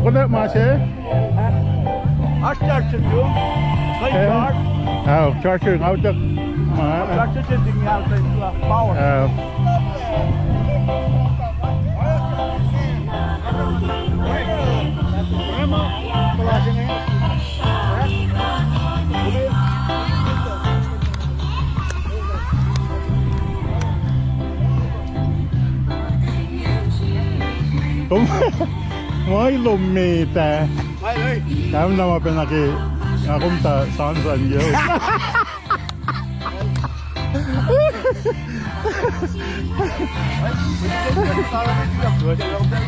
Kuna masih? Aşağı çıkıyor. Kayıklar. Charger ngaudak. Aşağı tinggal kayıklar. Power. Cũng mới lùm mì tè. Mày ơi. Cảm ơn bên là kì cũng ta sáng dần nhiều.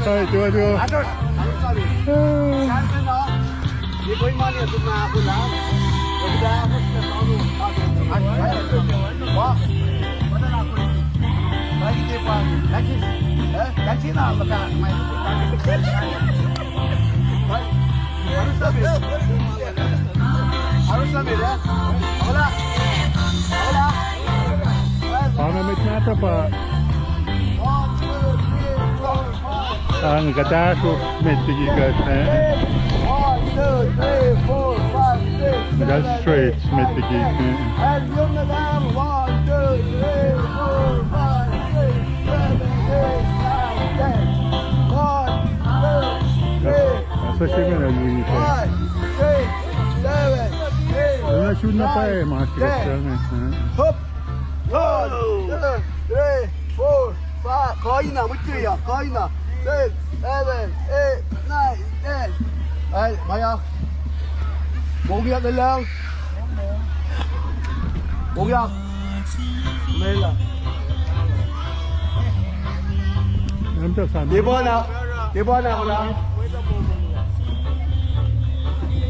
Thôi chưa. Di boy mani itu na pulang. Sudah aku sudah tahu. Wah. Mana nak aku? Lagi depan. Lagi. Lagi nak letak main. Harus sambil. Harus sambil ya. Hola. Hola. Paano may nata pa? Ang kataso may tigigas na. 1, 2, 3, 4, 5, 6, 7, That's straight, may tigig. and yung na lang, 1, 2, 3, 4, 5, 6, 7, 8, 9, 10. 1, 2, 3, Asa siya nga nag-win ito? 5, 6, 7, 8, Relasyon na pa eh, mga sigas lang eh. Hop! 1, 2, 3, 4, 5, kaya na, mucho ya, kaya na. 6, 7, 8, 9, 10. Ay, Maya. Bugyak na lang. Bugyak. Mela. Ano ito sana? Di ba na ako lang?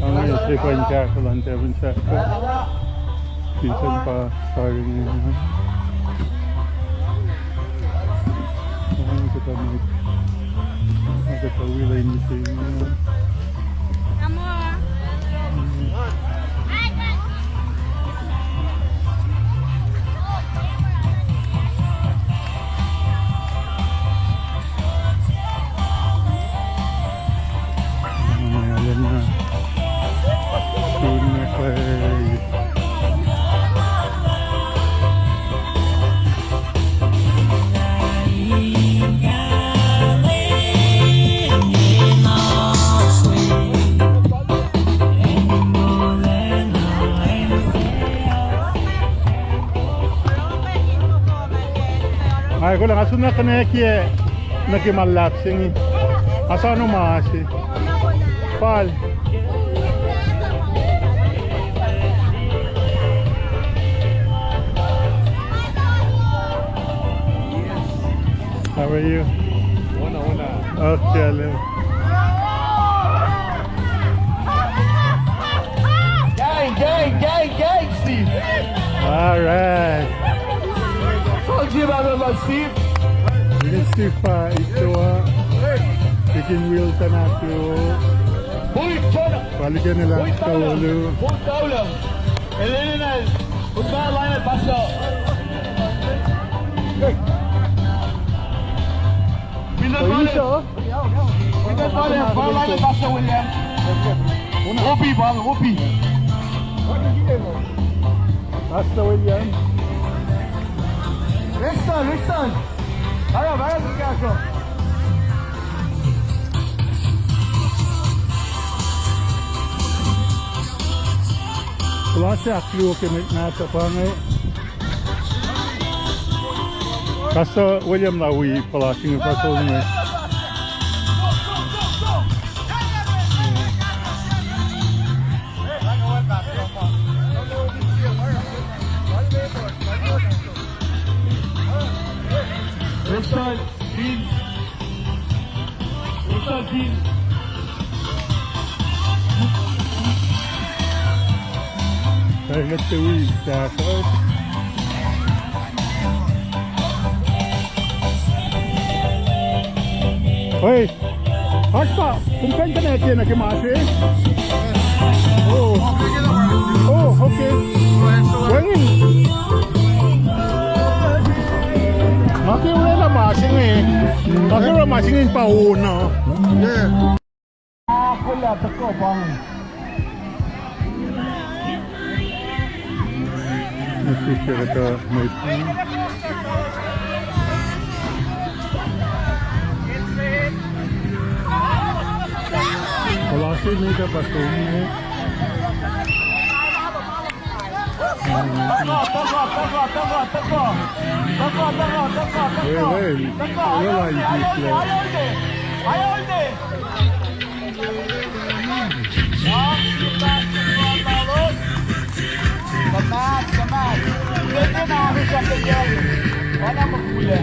Ang ngayon, 3 siya, kalang 7 siya. Season pa, starring niya. Ang kita may nagkatawila yung missing. Ayan na. Soon na play. Ay, ko lang aso na kaneki nakimalat singi. Asa ano maasi? Pal. How are you? Una. Okay, hello. Gang, Steve. All right. Told you about Steve. Ini Steve pa ito bikin wheel ka na to Boy, Chona. balikan nila sa ulo. Boy, Taula. Elena, who's my line at Paso? Pinat Vale, my line at Paso, William. Whoopi. Basta William. Rickson. Vaya, Picasso. Wala siya clue kinit na ito pa ngayon. Kaso William Lawi pala singin pa sa ulo. Rickson, Dean. Kaya nagtawi siya sa Hoy! Hasta! Kumkain ka na ito na kimasi? Oh, okay. Wengin! Makiwala na masing eh. Makiwala masing yung pauna. Yeah. AKFULAT ako bang. Nasisya ito. May wala kasi may kapatong eh. Wala hindi Samat. Pwede na ako sa kanya. Wala maghula.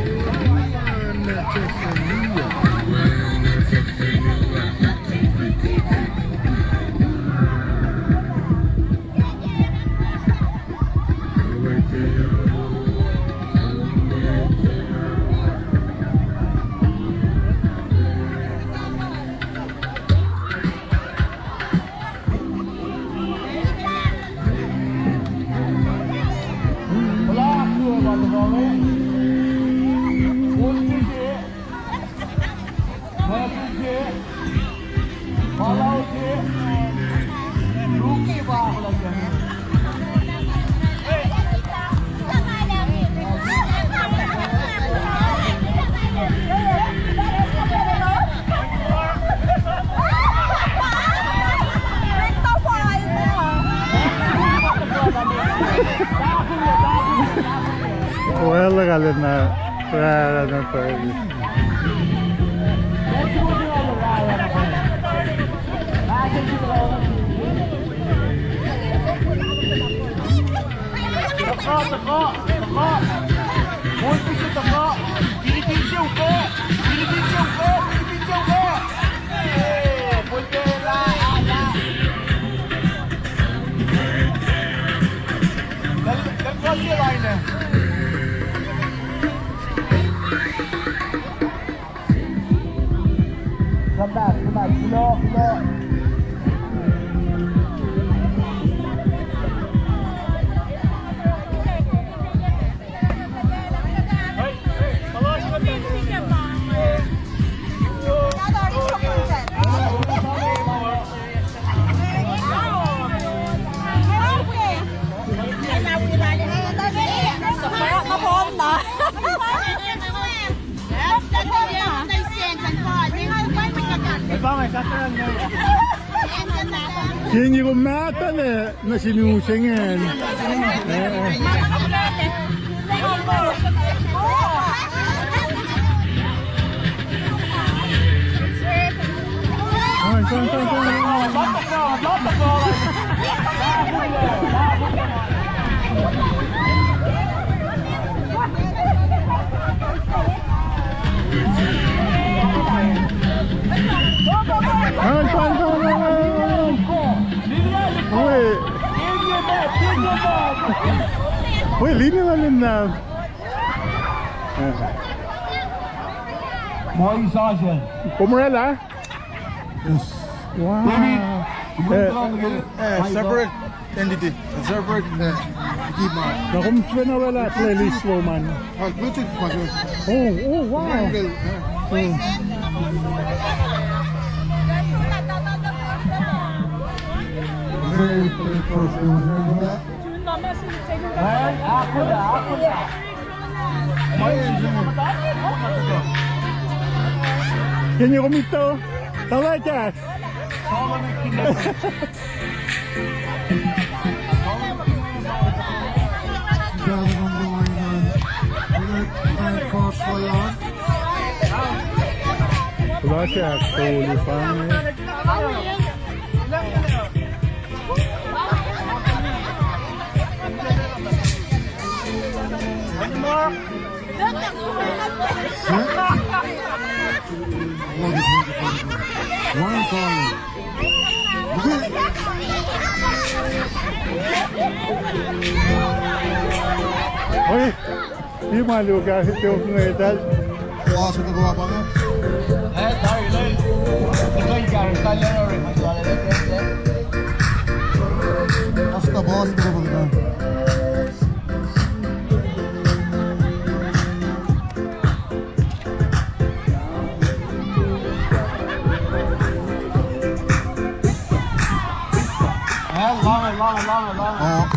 Wala galit na wala na pwede. Tako. Muito que tako. Pinipinsiw ko. Pwede ala. Dal siya line. Sabat. Kilo. Hindi ko matan eh, na sinusingin. Wait, leave me alone now. More sergeant. Pomerella? Yes. Wow. Separate entity. Separate keep on. Nakumsya na wala playlist mo man. Bluetooth password. Oh, wow. Can you come to? Tawag ka. Wala siya, tuli pa niya. One calling. Oye, di malu kahit yung ngedal. Wala sa nagawa pa nga. Basta boss, ito ba ba? Oh.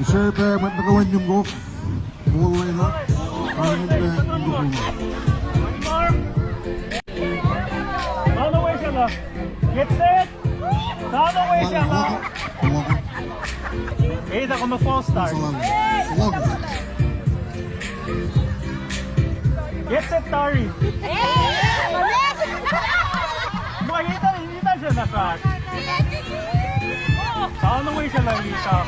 Siyempre, ba't nagawan yung golf? Buhay na. Parang hindi mo. Down the way siya lang. Get set! Down the way siya lang. Wait ako mag-false start. Get set, Tari. Makikita, hindi na siya na-crash. Down the way siya lang, Lisa.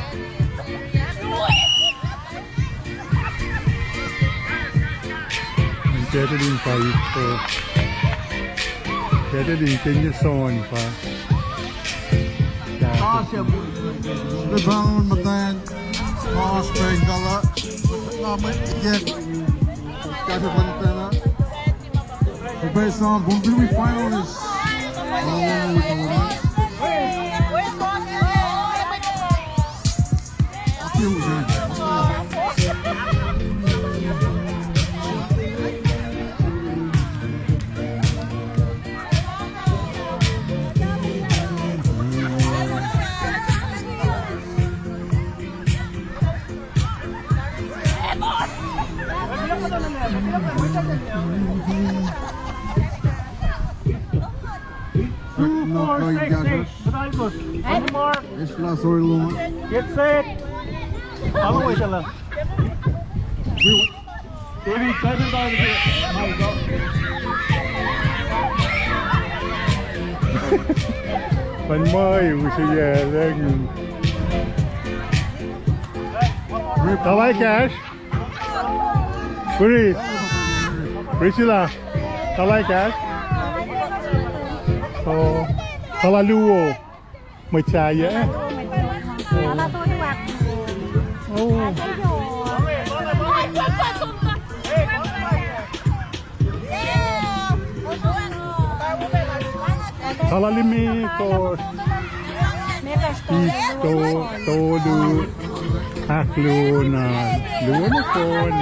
Pwede din pa ito. Pwede din kinyason pa. The brown magnayan. Small spring color. Naman, again. Kasi pantana. So based on kung we final is One more. Isla Soriluma. Get set. Down the way siya lang. David, try to down the One more, uso yeleng. Talay cash. Chris. Priscilla. Talay cash. So, talaluo. May chaya eh. Oh. Talalimikos. Isto, todo, hakluna, lunakon.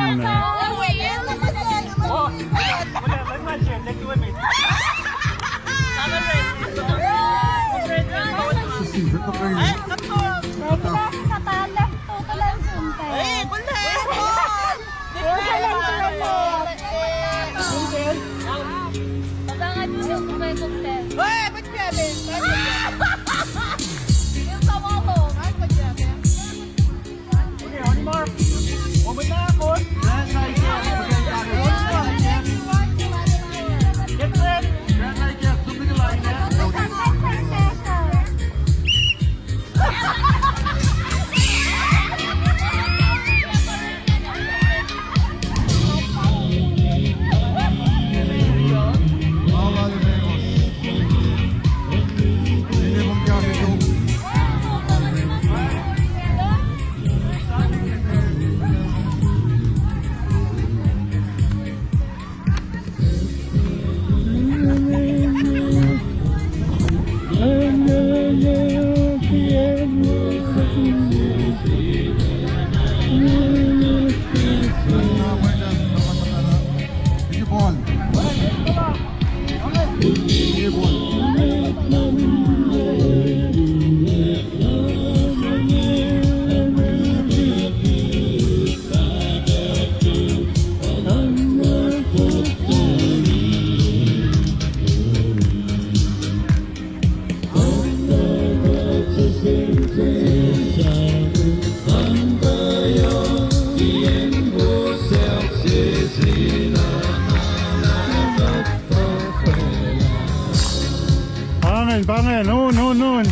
Bangan, nun.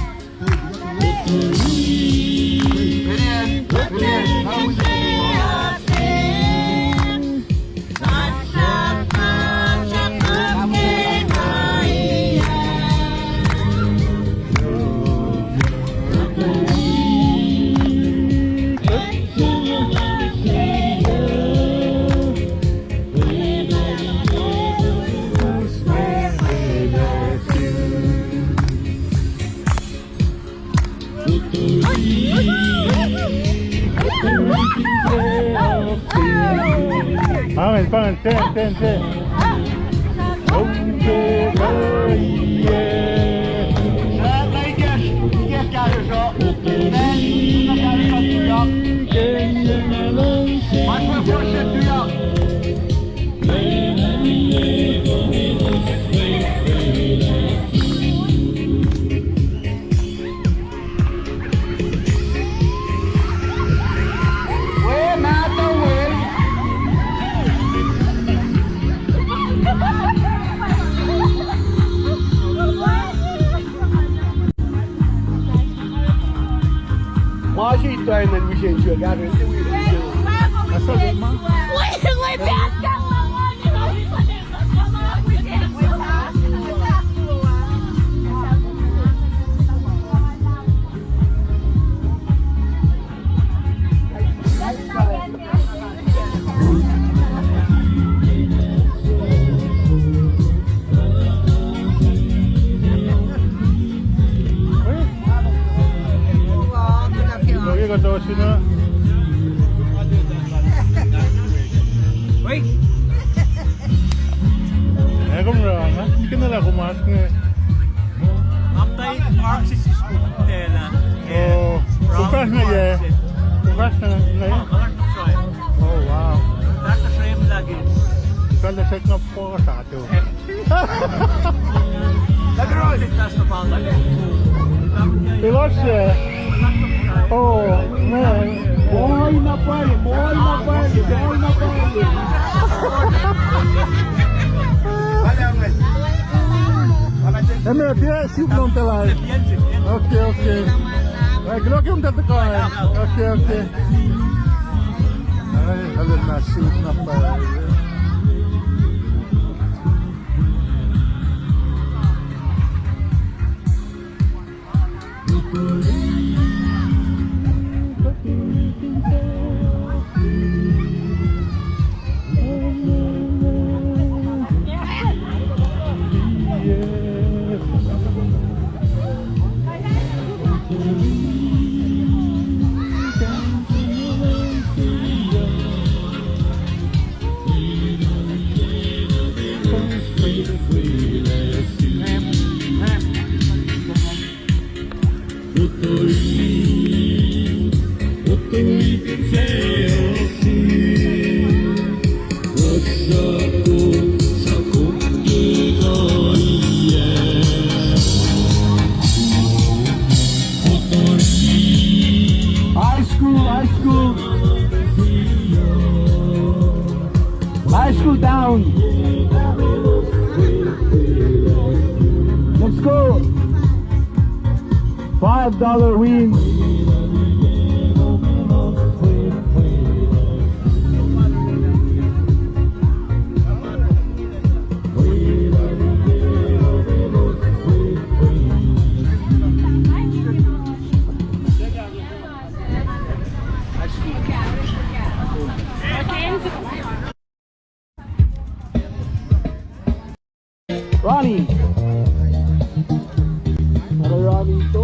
Bangan, 10. Oh. Maaş iddiayla bir şey diyor. Yani Lagi kata sini. Wait! Aku merana, kenal aku mas ni. Update Arxis is Tela. Oh, bukas na ye. Bukas na ye. Oh wow. That's the frame lagi. Kalau saya nak po satu. That's the pound lagi. Ilos eh. Oh man. boy na pali, boy na pali, boy na pali. Eme dia siup non telai. Okay, okay. Gelok yung tatakan. Okay, okay. Ay, halos na siup na pa. High school down. Let's go. $5 win. Ronnie. Ada Ronnie itu.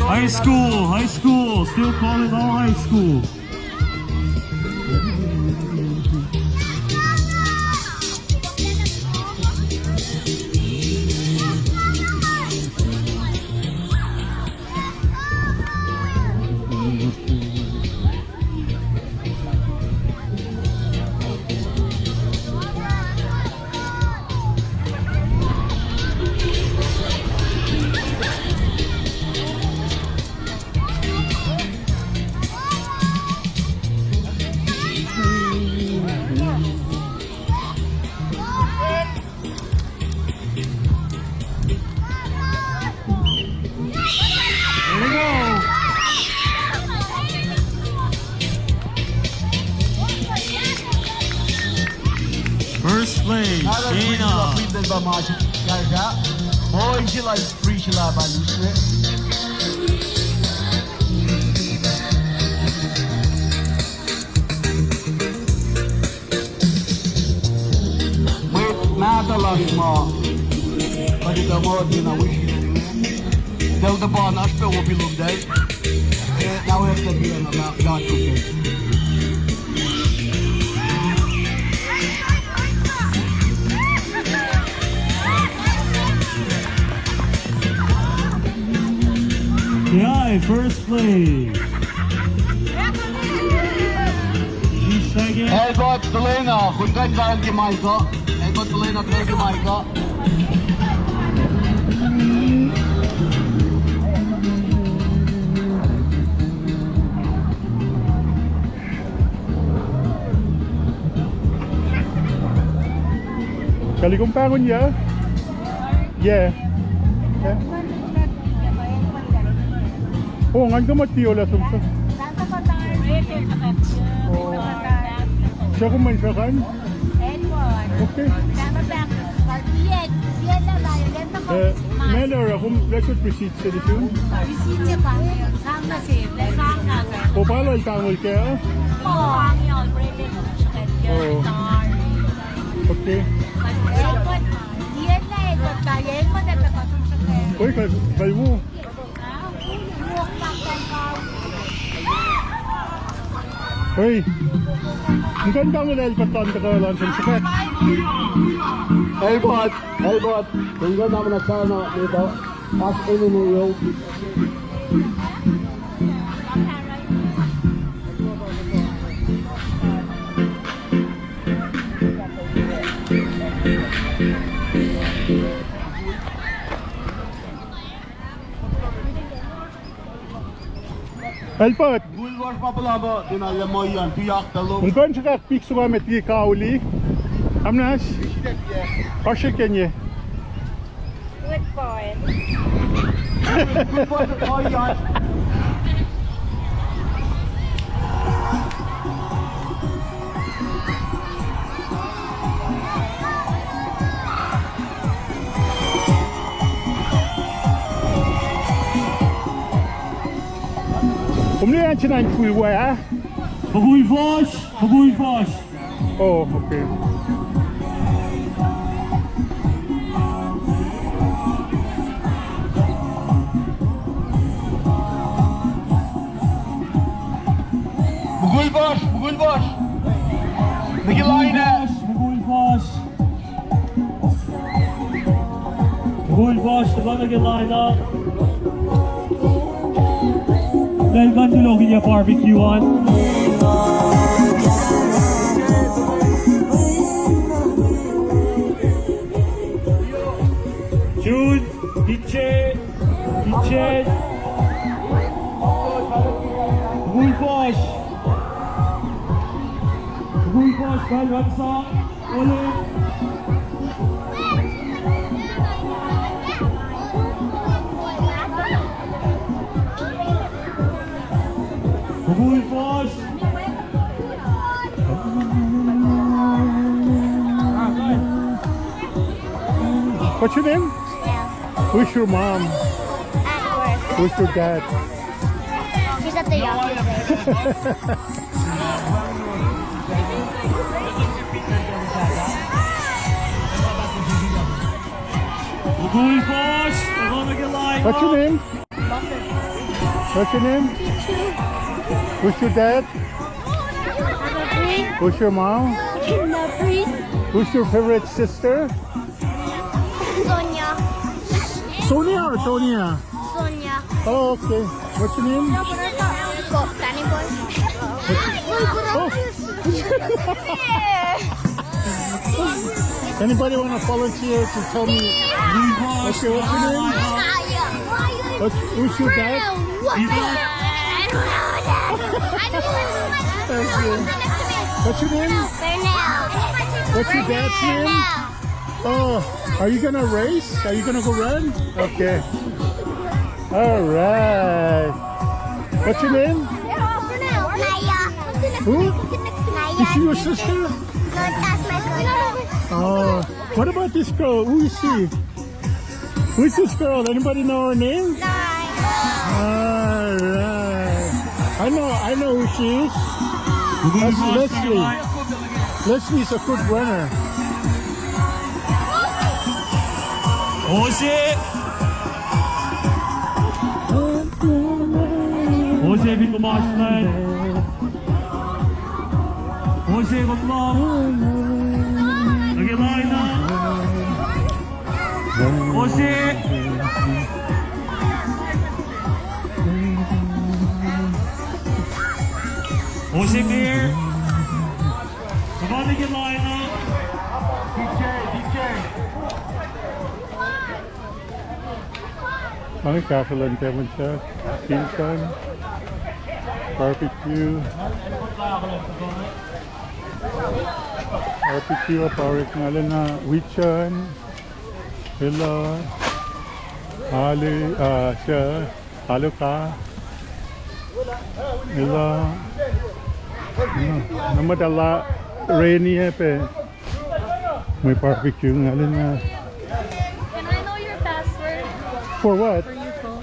High school, still call it all high school. First place, Shayna. Ba maçı geldi. Oyuncular free şila balıştı. Wait, nada lasma. dito mo, di na wish you anyway. Del de bana, speel op je loop day. Nou heeft het weer naar daar toe. Yeah, first place. Second. Elbot, Delena, goed kijk naar het Jamaica. Elbot, Delena, terug Jamaica. Kali kong pangon ya? Yeah. Oh, ngan ka matiola sumsa. Siya kumansyakan? Okay. Melora, kung lesot receipt sa dito? O pala itangol kaya? Oh. Okay. Uy, kal mo. Uy, ang ganda mo na ilpatan ka ka lang sa sikat. Elbot, tinggal naman na sana dito. As in New York. Elpot, Bulwar pa pala ba? Dinala mo yan, tiyak talo. kung gano'n siya ka-pick sa met di kauli, amnas? Asya kenye. Good boy. Bulwar pa yan. Umlihan siya na yung full way, ha? Bagoy Vosh. Oh, okay. Bugul boss. Bigyan lain na. Bagoy Vosh, the one that line up. Dahil gandulogin niya barbecue on. June, Kitchen. Gulfosh, dahil Ramsa, ulit. Gulfosh. What's your name? Who's your mom? Who's your dad? He's at the yard. Gulfosh, the one that line up. What's your name? What's your name? Who's your dad? Who's your mom? Who's your favorite sister? Sonia. Sonia or Tonia? Sonia. Oh, okay. What's your name? Danny boy. Oh. Anybody want to volunteer to tell me? Okay, what's your name? Who's your dad? What's your name? What's your dad's name? Oh, are you gonna race? Are you gonna go run? Okay. All right. What's your name? Who? Is she your sister? Oh, what about this girl? Who is she? Who's this girl? Anybody know her name? All right. I know who she is. That's Leslie. Leslie's a good runner. Jose bin kumaşlar. Jose kumam. Nagilay na. Jose. Jose Beer. Sabay nagilay na. Ano kafulan tayo siya? Pinsan. Barbecue. Barbecue parik ngalan na Wichan. Hello. Ali siya. Halo ka. Hello. Namadala rainy pe. May barbecue ngalan na. Can I know your password For what? for your phone?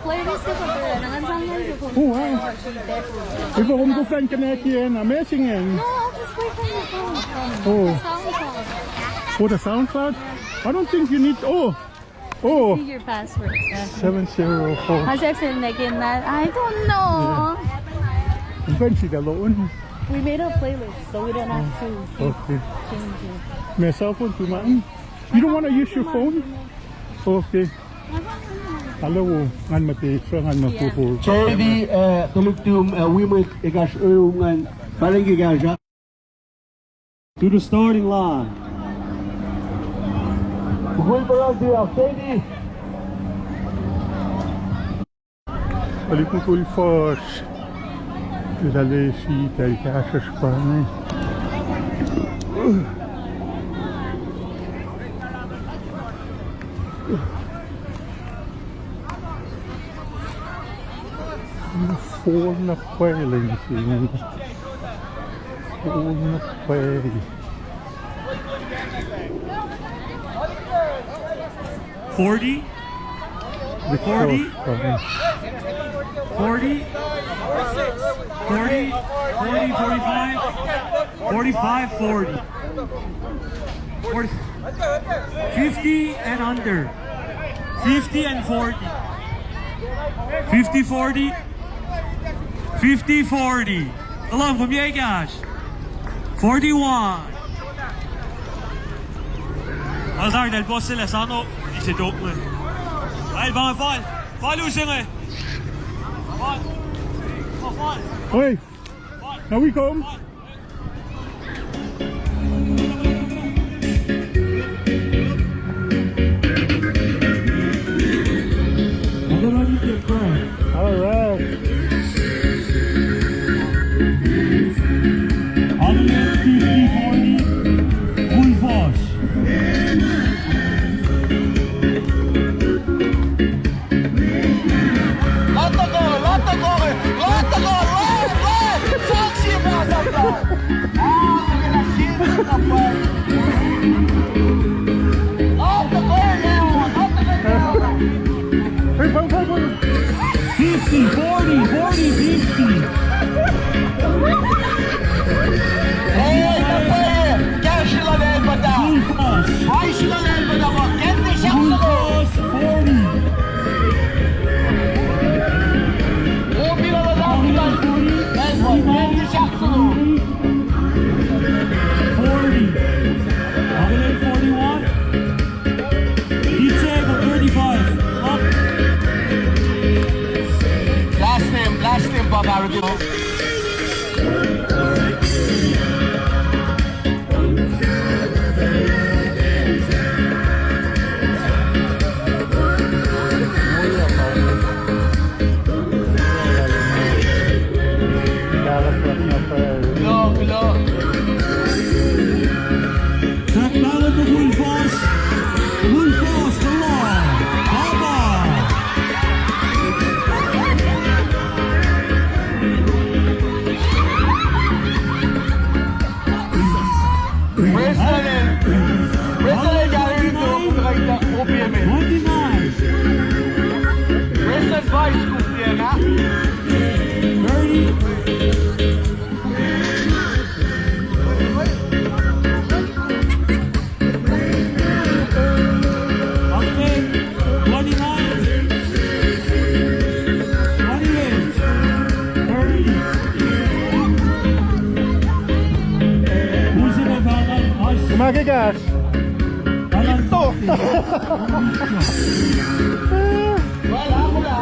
Play this ko ba? Nangansangan ko. Oh, wow. Iba kung kufan ka na kiyan, amazing yan. No, I'll just play from your phone. Oh. The SoundCloud. Oh, the SoundCloud? I don't think you need, oh. See your password. 704. How's actually making that? I don't know. Iban si Daloon. We made a playlist, so we don't have to Okay. change it. May cellphone kumain. You don't want to use your phone? Okay. Hello, ngan mati, ngan mapupo. Sorry, tulugtum wimit igas ngan paling gigaja. To the starting line. Gol para dia, Sandy. Balik full force. Dale si tayo kasas pa na. Fall na pwede siya. Fall na pwede. 40? 40? 40? 40? 40? 45? 45? 40? 40? 50 and under. 50 and 40. 50, 40. 50, 40. Alam, kumiyay cash. 41. Alter, del boss sila. Sano? Hindi siya joke mo eh. Ay, baka fall. Fall using eh. Fall. Oh, fall. Hey, now we come. All right. Hey, 50, 40, 40, 50. Kumagigas. Ito. Wala, wala.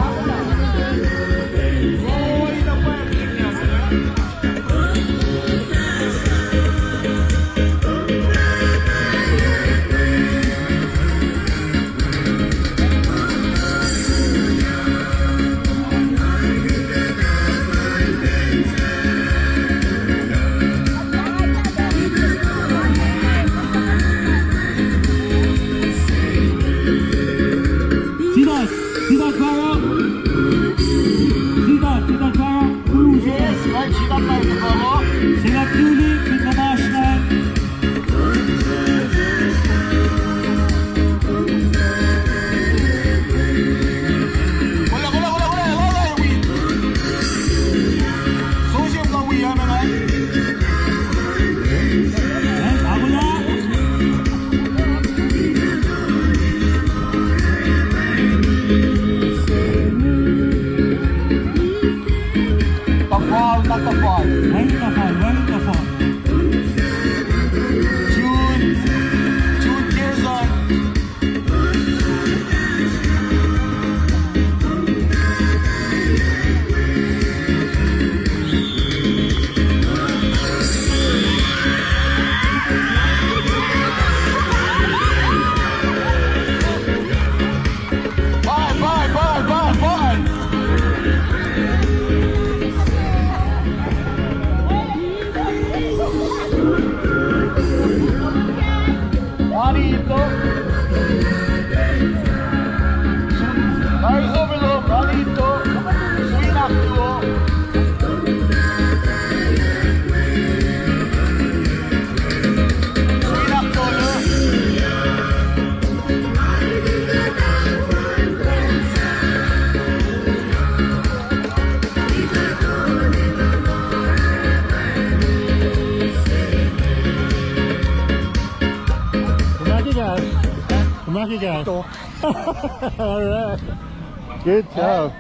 Kumagigas. Alright. Good job.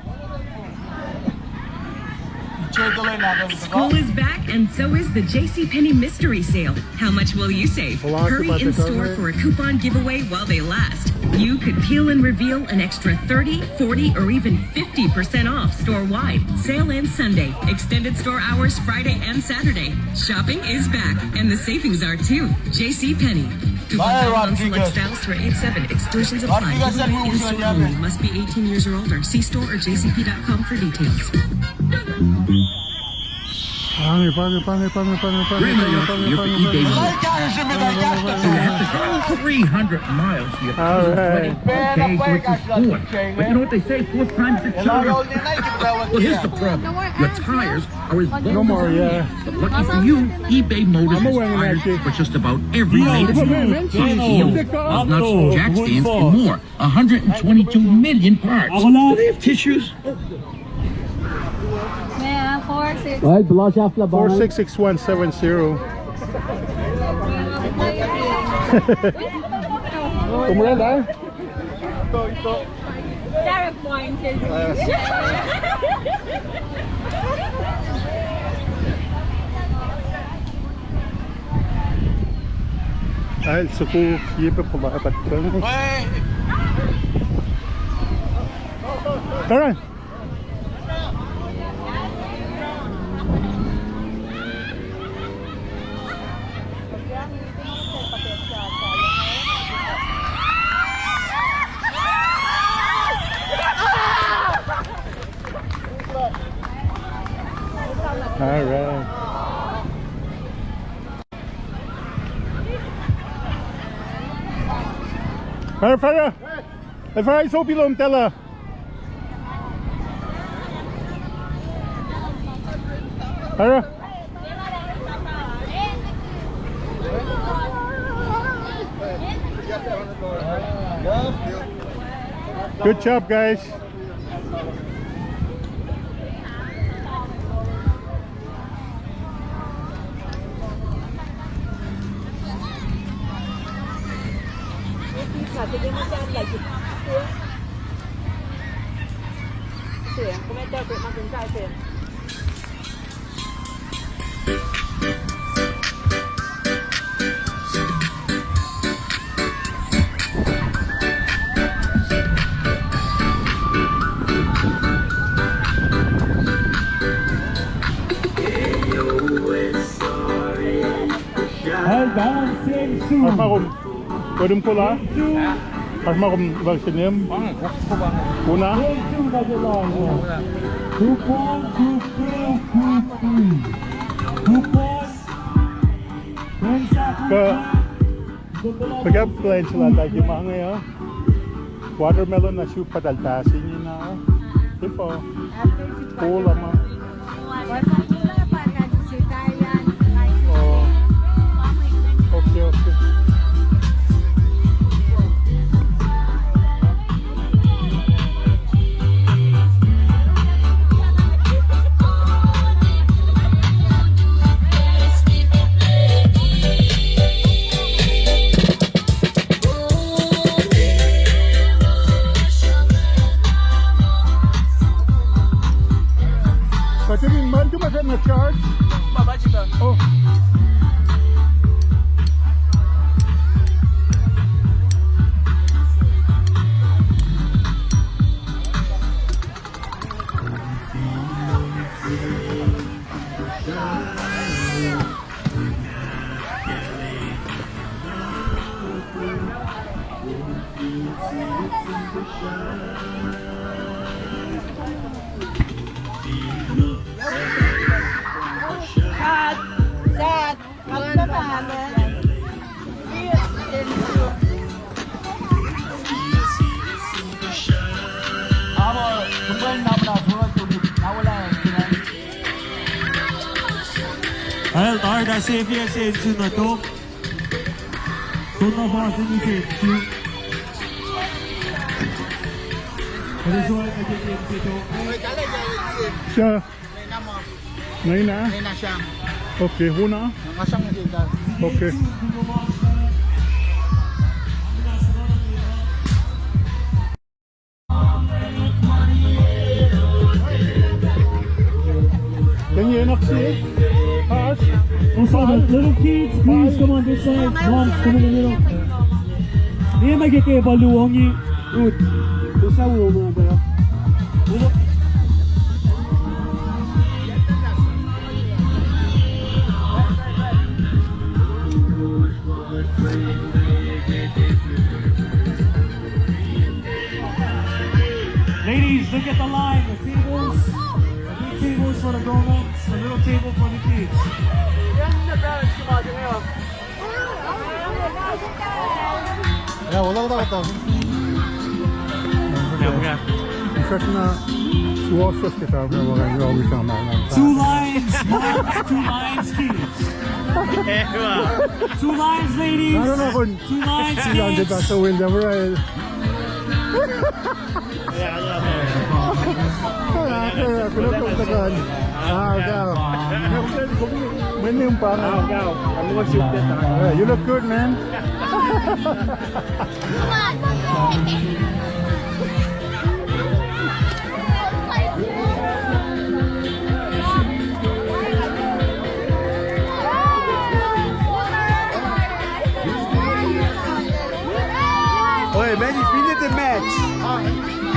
School is back, and so is the JCPenney Mystery Sale. How much will you save? Hurry in store for a coupon giveaway while they last. You could peel and reveal an extra 30, 40, or even 50% off store-wide. Sale ends Sunday. Extended store hours Friday and Saturday. Shopping is back, and the savings are too. JCPenney. Coupon on select styles through 8/7. Exclusions apply. Giveaway in store only. Must be 18 years or older. See store or jcp.com for details. Pangit. You have to go 300 miles. You have to Alright. okay, so it's a sport. But you know what they say, 4 times the charm. Well, here's the problem. Your tires are as No more, yeah. But lucky for you, eBay Motors has tires for just about every made of plus wheels, nuts, jack stands, and more. 122 million parts. Do they have tissues? May 4-6. 466170. Kumulan Sarah pointed. suku yipe pumapat. Tara. All right. Farah. Farah is open tela. Farah. Good job, guys. El balancing suit. As makum, pwedeng pula? As makum, vaksinim? Una? Coupon, Pagka-plan sila tayo yung mga ngayon. Watermelon na siya pataltasin yun na ako. Tipo, pula ma. Oh. Okay, okay. Pati rin man, dumagat na charge? Oh. El tar da seviye sensin na to. Sonra fazla sensin. Ano so ay kagigil dito? Siya. Ngayon na? Ngayon na siya. Okay, una? Nakasang na siya. Okay. Can you not see it? Us? Also, the little kids, please come on this side. Moms, come in the middle. Hindi magkikaya baluhong yung root. Isa ulo mo ba? Ladies, look at the line. The tables. The big tables for the grown-ups. The little table for the kids. 야, 올라가다. Check na suososketaan me vaan joudutaan näin. Two lines, moms, 2 lines, kids. 2 lines, ladies. I don't know kung 2 lines, silang kids. dito sa window, right? Pinagpuntakan. Ikaw. Mani yung pangalan. Ikaw. Ano mo shoot that? You look good, man. Oi, man, you finished the match.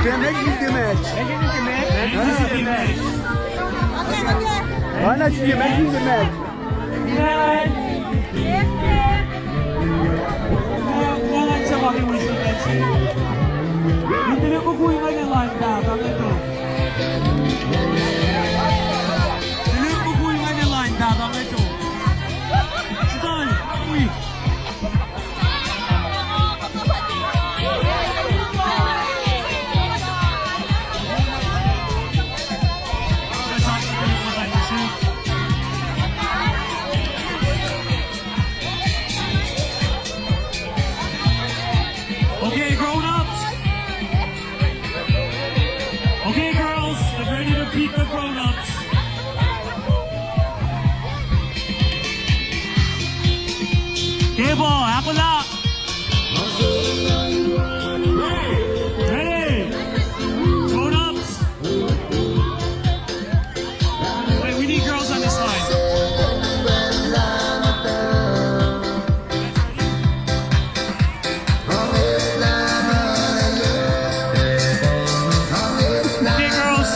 Can make me the match. Why not you make me the match? Ngayon sa mga wisdom match. Hindi na kukuhin ka ng line na. Bakit ito? Hindi na kukuhin ka ng line na. Bakit ito? Saan? Uy! Okay, grown-ups. Okay, girls, get ready to beat the grown-ups. Okay, boy, AKFULAT. Ready? Grown-ups. Wait, we need girls on this line. Okay, girls.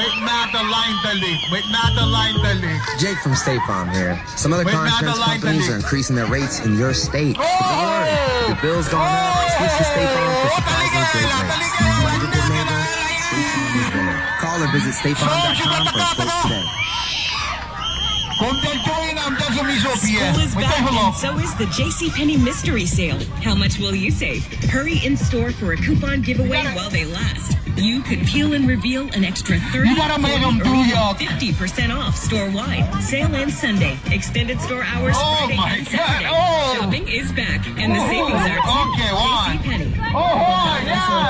Wait Madeline Dalik. Wait Madeline Dalik. Jake from State Farm here. Some other car insurance companies are increasing their rates in your state. Don't worry. If your bill's going up, switch to State Farm for surprisingly great rates. Like your good neighbor, State Farm is there. Call or visit statefarm.com for a quote today. School is back and so is the JCPenney Mystery Sale. How much will you save? Hurry in store for a coupon giveaway while they last. You could peel and reveal an extra 30, 40, or even 50% off store-wide. Sale ends Sunday. Extended store hours Friday and Saturday. Shopping is back, and the savings are too. JCPenney.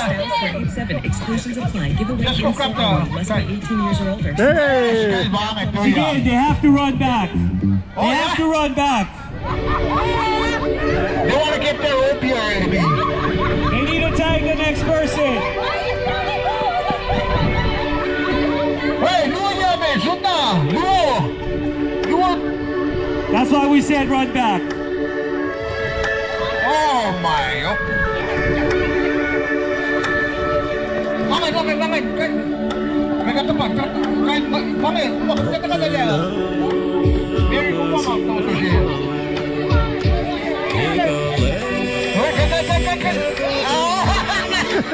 Sales for 87. Exclusions apply. Giveaway in store must be 18 years or older. Hey! Again, they have to run back. They have to run back. They want to get their opioid. They need to tag the next person. Hey, Luo Yabe, shoot na! Luo! Luo! That's why we said run back. Oh my! Bakit? May katapat. Bakit? Bakit ka nalala? Mary ko pa magtoto siya.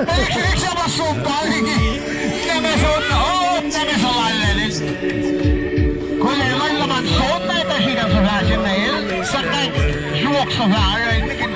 May siya masupal. Kulaiman laman suot na ito siya sa fashion na yun. Sa juwak sa vara. Hindi kan